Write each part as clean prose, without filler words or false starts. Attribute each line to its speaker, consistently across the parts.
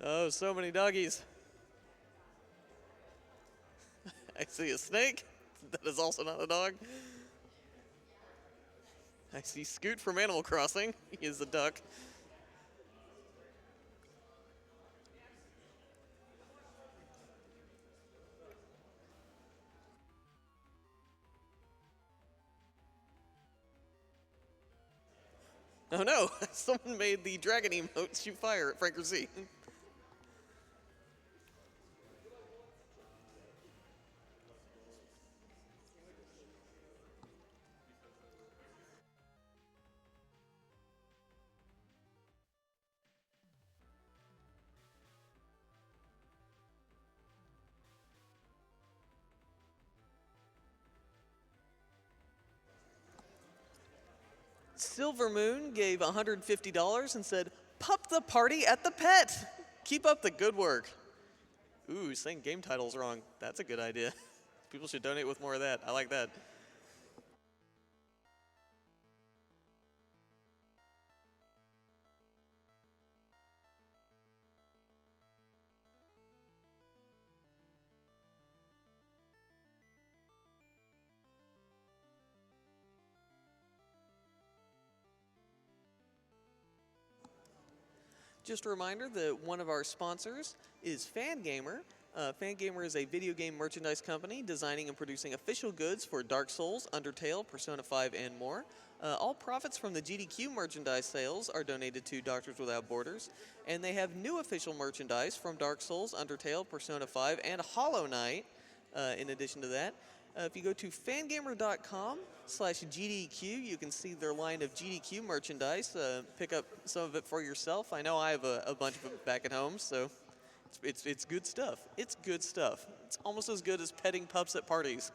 Speaker 1: Oh, so many doggies. I see a snake. That is also not a dog. I see Scoot from Animal Crossing. He is a duck. Oh no, someone made the dragon emote shoot fire at Franker Z. Silver Moon gave $150 and said, "Pup the party at the pet. Keep up the good work." Ooh, saying game titles wrong. That's a good idea. People should donate with more of that. I like that. Just a reminder that one of our sponsors is Fangamer. Fangamer is a video game merchandise company designing and producing official goods for Dark Souls, Undertale, Persona 5, and more. All profits from the GDQ merchandise sales are donated to Doctors Without Borders, and they have new official merchandise from Dark Souls, Undertale, Persona 5, and Hollow Knight. In addition to that, if you go to fangamer.com/GDQ, you can see their line of GDQ merchandise. Pick up some of it for yourself. I know I have a bunch of it back at home, so it's good stuff. It's good stuff. It's almost as good as petting pups at parties.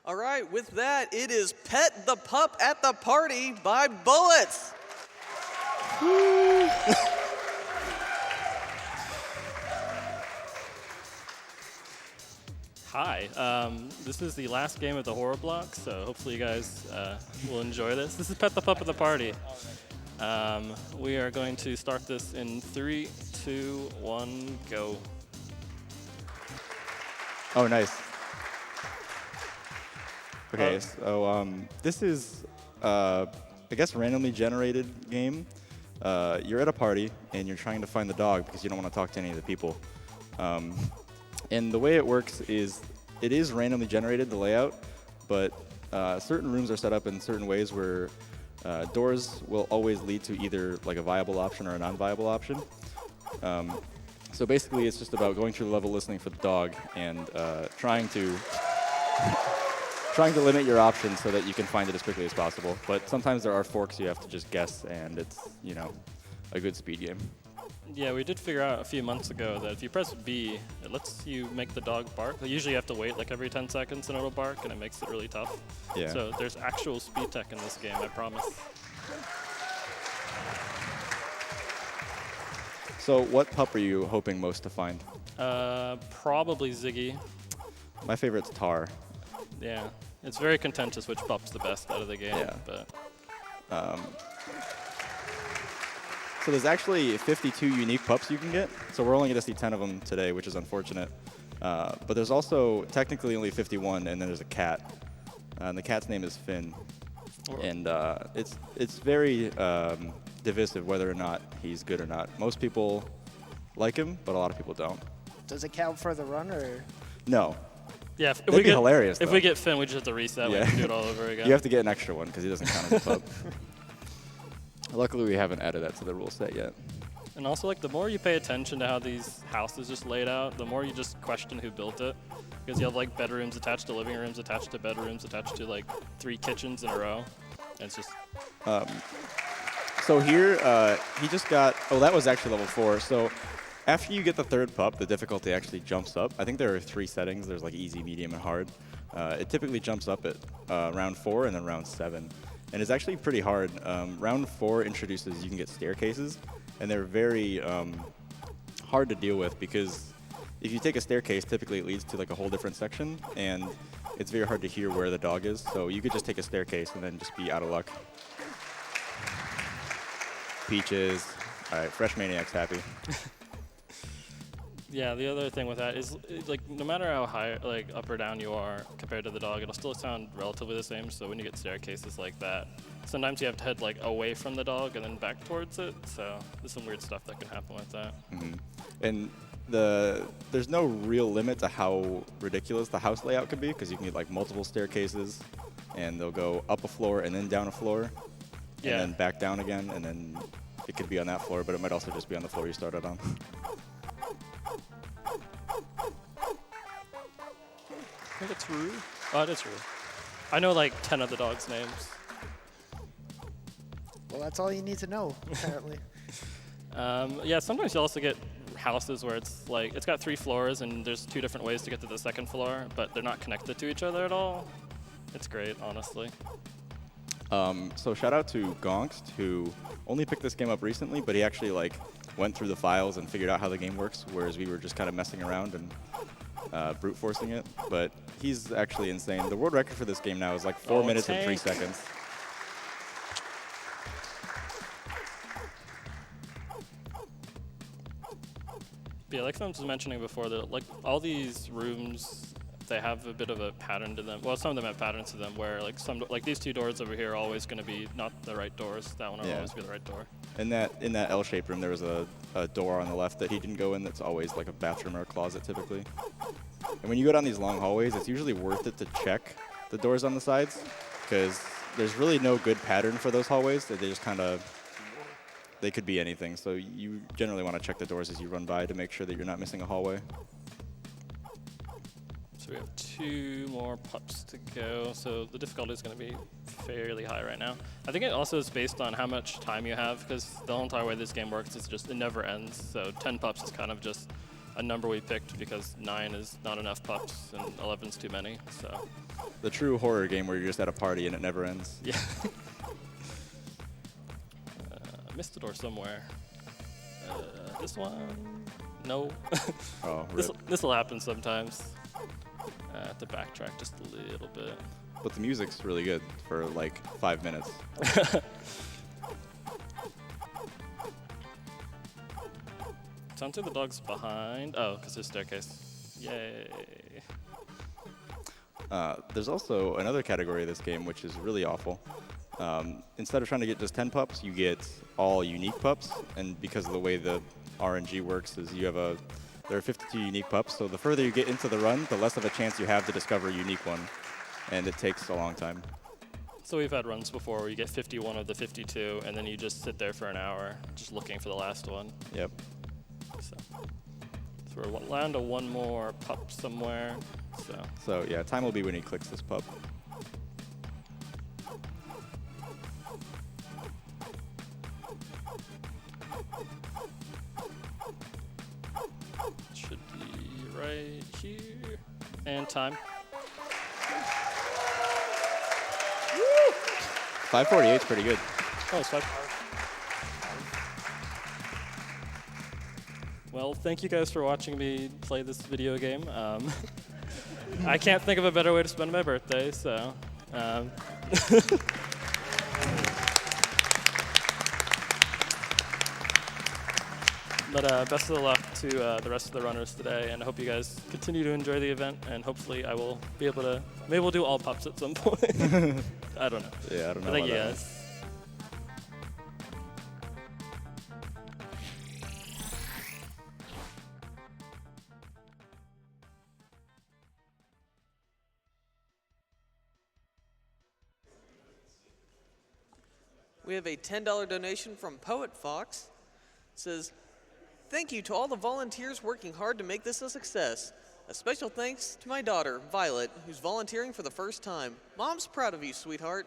Speaker 1: All right, with that, it is Pet the Pup at the Party by Bullets.
Speaker 2: Hi, this is the last game of the horror block, so hopefully you guys will enjoy this. This is Pet the Pup at the Party. We are going to start this in 3, 2, 1, go.
Speaker 3: Oh, nice. Okay, so this is, I guess, randomly generated game. You're at a party, and you're trying to find the dog because you don't want to talk to any of the people. And the way it works is, it is randomly generated, the layout, but certain rooms are set up in certain ways where doors will always lead to either like a viable option or a non-viable option. So basically, it's just about going through the level, listening for the dog, and trying to limit your options so that you can find it as quickly as possible. But sometimes there are forks you have to just guess, and it's, you know, a good speed game.
Speaker 2: Yeah, we did figure out a few months ago that if you press B, it lets you make the dog bark. Usually you have to wait like every 10 seconds and it'll bark, and it makes it really tough.
Speaker 3: Yeah.
Speaker 2: So there's actual speed tech in this game, I promise.
Speaker 3: So what pup are you hoping most to find?
Speaker 2: Probably Ziggy.
Speaker 3: My favorite's Tar.
Speaker 2: Yeah, it's very contentious which pup's the best out of the game.
Speaker 3: Yeah.
Speaker 2: But
Speaker 3: So there's actually 52 unique pups you can get. So we're only going to see 10 of them today, which is unfortunate. But there's also technically only 51, and then there's a cat. And the cat's name is Finn. And it's very divisive whether or not he's good or not. Most people like him, but a lot of people don't.
Speaker 4: Does it count for the run, or?
Speaker 3: No.
Speaker 2: Yeah, if
Speaker 3: That'd
Speaker 2: we
Speaker 3: be
Speaker 2: get
Speaker 3: hilarious,
Speaker 2: If
Speaker 3: though.
Speaker 2: we get Finn, we just have to reset.
Speaker 3: Yeah.
Speaker 2: We have to do it all over again.
Speaker 3: You have to get an extra one because he doesn't count as a pup. Luckily, we haven't added that to the rule set yet.
Speaker 2: And also, like, the more you pay attention to how these houses just laid out, the more you just question who built it. Because you have, like, bedrooms attached to living rooms, attached to bedrooms, attached to, like, 3 kitchens in a row. And it's just...
Speaker 3: So here, he just got, oh, that was actually level 4. So after you get the 3rd pup, the difficulty actually jumps up. I think there are 3 settings. There's like easy, medium, and hard. It typically jumps up at round 4 and then round 7. And it's actually pretty hard. Round 4 introduces, you can get staircases, and they're very hard to deal with because if you take a staircase, typically it leads to like a whole different section, and it's very hard to hear where the dog is. So you could just take a staircase and then just be out of luck. Peaches. All right, Fresh Maniac's happy.
Speaker 2: Yeah, the other thing with that is, like, no matter how high, like, up or down you are compared to the dog, it'll still sound relatively the same. So when you get staircases like that, sometimes you have to head, like, away from the dog and then back towards it. So there's some weird stuff that can happen with that.
Speaker 3: Mm-hmm. And there's no real limit to how ridiculous the house layout could be because you can get, like, multiple staircases, and they'll go up a floor and then down a floor.
Speaker 2: Yeah.
Speaker 3: And then back down again, and then it could be on that floor, but it might also just be on the floor you started on.
Speaker 2: I think it's Rue. Oh, it is Rue. I know like 10 of the dog's names.
Speaker 4: Well, that's all you need to know, apparently.
Speaker 2: Yeah, sometimes you also get houses where it's like, it's got 3 floors and there's 2 different ways to get to the 2nd floor, but they're not connected to each other at all. It's great, honestly.
Speaker 3: So shout out to Gonxt, who only picked this game up recently, but he actually like went through the files and figured out how the game works, whereas we were just kind of messing around and brute forcing it. But he's actually insane. The world record for this game now is like 4 minutes and 3 seconds.
Speaker 2: Yeah, like I was mentioning before, that like all these rooms, they have a bit of a pattern to them. Well, some of them have patterns to them where like these 2 doors over here are always going to be not the right doors. That one will always be the right door.
Speaker 3: In that L-shaped room, there was a door on the left that he didn't go in that's always like a bathroom or a closet typically. And when you go down these long hallways, it's usually worth it to check the doors on the sides because there's really no good pattern for those hallways. They just kind of, they could be anything. So you generally want to check the doors as you run by to make sure that you're not missing a hallway.
Speaker 2: So we have 2 more pups to go. So the difficulty is going to be fairly high right now. I think it also is based on how much time you have, because the whole entire way this game works is just it never ends. So 10 pups is kind of just a number we picked because 9 is not enough pups and 11 is too many. So
Speaker 3: The true horror game where you're just at a party and it never ends.
Speaker 2: yeah. Missed a door somewhere. This one? No.
Speaker 3: Oh, rip.
Speaker 2: This will happen sometimes. I have to backtrack just a little bit.
Speaker 3: But the music's really good for like 5 minutes.
Speaker 2: Sounds like the dog's behind. Oh, because there's staircase. Yay.
Speaker 3: There's also another category of this game which is really awful. Instead of trying to get just 10 pups, you get all unique pups. And because of the way the RNG works is there are 52 unique pups. So the further you get into the run, the less of a chance you have to discover a unique one. And it takes a long time.
Speaker 2: So we've had runs before where you get 51 of the 52, and then you just sit there for an hour just looking for the last one.
Speaker 3: Yep.
Speaker 2: So we're down to 1 more pup somewhere.
Speaker 3: So yeah, time will be when he clicks this pup.
Speaker 2: Should be right here. And time.
Speaker 3: 548 is pretty good.
Speaker 2: Oh, it's 5. Well, thank you guys for watching me play this video game. I can't think of a better way to spend my birthday, so. But best of luck to the rest of the runners today, and I hope you guys continue to enjoy the event, and hopefully I will be able to, maybe we'll do all pups at some point. I don't know.
Speaker 3: Yeah, I don't know.
Speaker 2: Thank
Speaker 3: about
Speaker 2: you
Speaker 3: that one.
Speaker 2: guys.
Speaker 1: We have a $10 donation from Poet Fox. It says, thank you to all the volunteers working hard to make this a success. A special thanks to my daughter, Violet, who's volunteering for the first time. Mom's proud of you, sweetheart.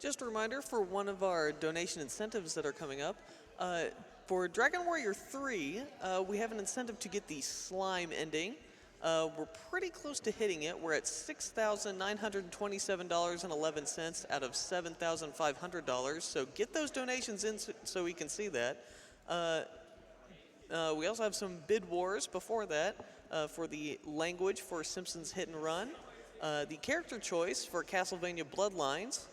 Speaker 1: Just a reminder for one of our donation incentives that are coming up. For Dragon Warrior 3, we have an incentive to get the slime ending. We're pretty close to hitting it. We're at $6,927.11 out of $7,500. So get those donations in so we can see that. We also have some bid wars before that for the language for Simpsons Hit and Run, the character choice for Castlevania Bloodlines,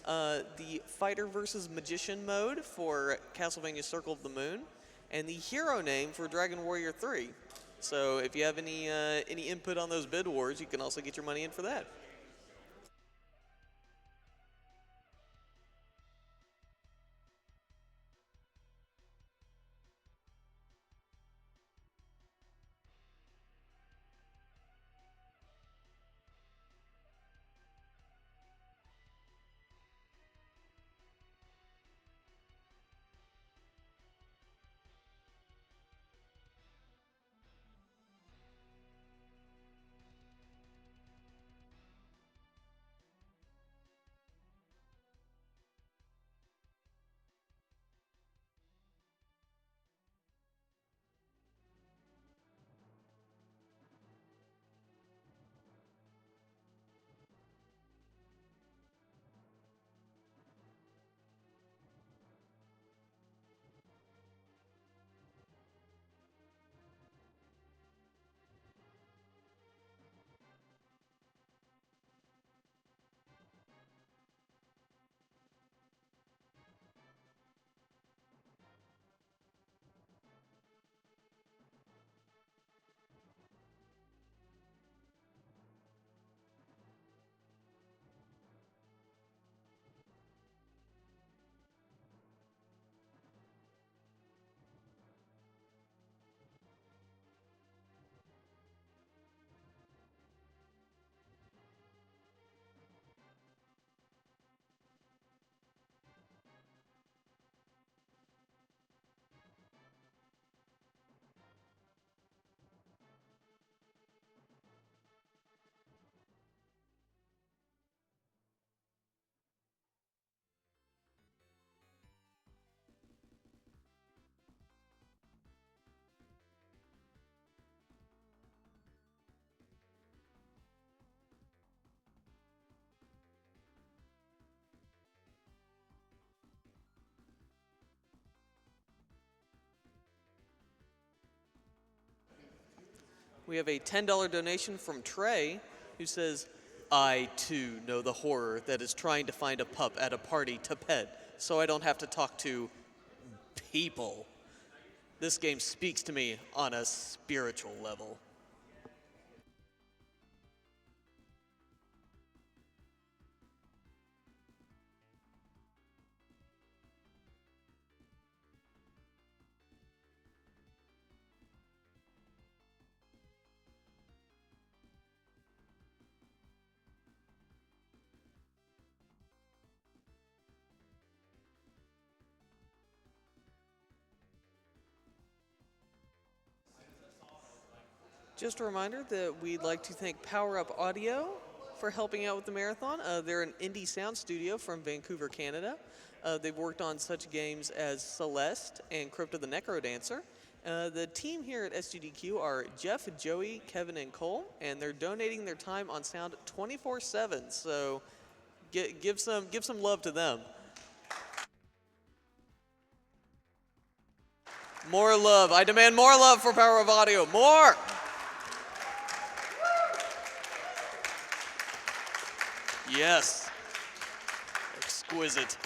Speaker 1: the Fighter versus Magician mode for Castlevania Circle of the Moon, and the hero name for Dragon Warrior 3. So if you have any input on those bid wars, you can also get your money in for that. We have a $10 donation from Trey, who says, I too know the horror that is trying to find a pup at a party to pet, so I don't have to talk to people. This game speaks to me on a spiritual level. Just a reminder that we'd like to thank Power Up Audio for helping out with the marathon. They're an indie sound studio from Vancouver, Canada. They've worked on such games as Celeste and Crypt of the Necrodancer. The team here at SGDQ are Jeff, Joey, Kevin, and Cole, and they're donating their time on sound 24/7. So give some love to them. More love. I demand more love for Power of Audio. More. Yes. Exquisite.